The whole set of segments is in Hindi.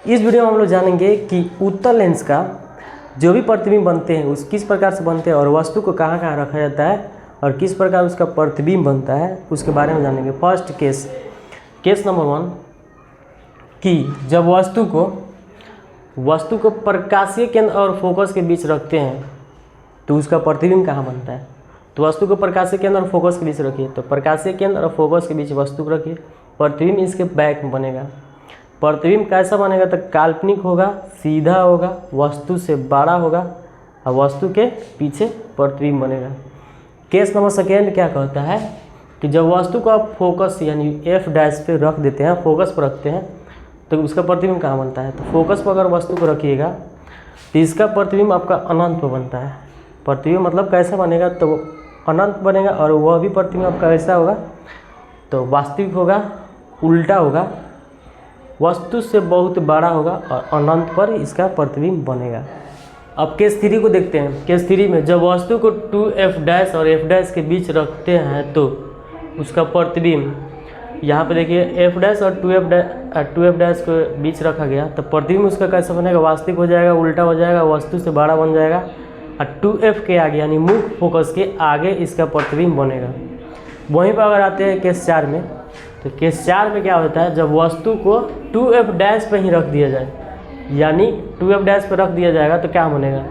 इस वीडियो में हम लोग जानेंगे कि उत्तल लेंस का जो भी प्रतिबिंब बनते हैं उस किस प्रकार से बनते हैं और वस्तु को कहाँ कहाँ रखा जाता है और किस प्रकार उसका प्रतिबिंब बनता है उसके बारे में जानेंगे। फर्स्ट केस नंबर 1 कि जब वस्तु को प्रकाशीय केंद्र और फोकस के बीच रखते हैं तो उसका प्रतिबिंब कहाँ बनता है। तो वस्तु को प्रकाशीय केंद्र और फोकस के बीच रखिए, तो प्रकाशीय केंद्र और फोकस के बीच वस्तु को रखिए, प्रतिबिंब इसके बैक में बनेगा। प्रतिबिंब कैसा बनेगा तो काल्पनिक होगा, सीधा होगा, वस्तु से बड़ा होगा और वस्तु के पीछे प्रतिबिंब बनेगा। केस नंबर सेकेंड क्या कहता है कि जब वस्तु को आप फोकस यानी F' पे रख देते हैं, फोकस पर रखते हैं, तो उसका प्रतिबिंब कहाँ बनता है। तो फोकस पर अगर वस्तु को रखिएगा तो इसका प्रतिबिंब आपका अनंत पर बनता है। प्रतिबिंब मतलब कैसा बनेगा तो अनंत बनेगा और वह भी प्रतिबिंब आपका कैसा होगा तो वास्तविक होगा, उल्टा होगा, वस्तु से बहुत बड़ा होगा और अनंत पर इसका प्रतिबिंब बनेगा। अब केस 3 को देखते हैं। केस 3 में जब वस्तु को 2F' और F' के बीच रखते हैं तो उसका प्रतिबिंब यहाँ पे देखिए F' और 2F' के बीच रखा गया तो प्रतिबिंब उसका कैसा बनेगा, वास्तविक हो जाएगा, उल्टा हो जाएगा, वस्तु से बड़ा बन जाएगा और 2F के आगे यानी मुख्य फोकस के आगे इसका प्रतिबिंब बनेगा। वहीं पर अगर आते हैं केस 4 में, तो केस 4 में क्या होता है जब वस्तु को 2F' पे ही रख दिया जाए यानी 2F' पे रख दिया जाएगा तो क्या बनेगा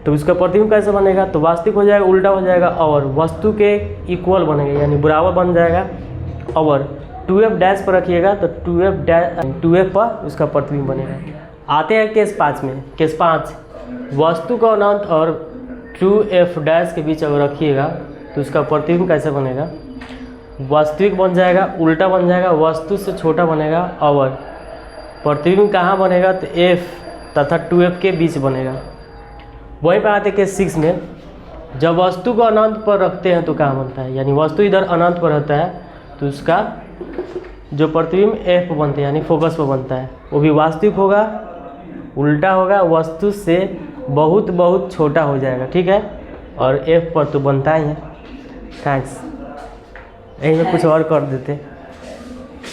तो उसका प्रतिबिंब कैसे बनेगा तो वास्तविक हो जाएगा, उल्टा हो जाएगा और वस्तु के इक्वल बनेगा यानी बराबर बन जाएगा। और 2F' पर रखिएगा तो 2F पर उसका प्रतिबिंब बनेगा। आते हैं केस 5 में। केस 5 वस्तु को अनंत और 2F' के बीच अगर रखिएगा तो उसका प्रतिबिंब कैसे बनेगा, वास्तविक बन जाएगा, उल्टा बन जाएगा, वस्तु से छोटा बनेगा और प्रतिबिंब कहाँ बनेगा तो F तथा 2F के बीच बनेगा। वहीं पर आते केस 6 में जब वस्तु को अनंत पर रखते हैं तो कहाँ बनता है यानी वस्तु इधर अनंत पर रहता है तो उसका जो प्रतिबिंब F बनते हैं यानी फोकस पर बनता है वो भी वास्तविक होगा, उल्टा होगा, वस्तु से बहुत छोटा हो जाएगा। ठीक है, और F पर तो बनता ही है। थैंक्स। यही में कुछ और कर देते।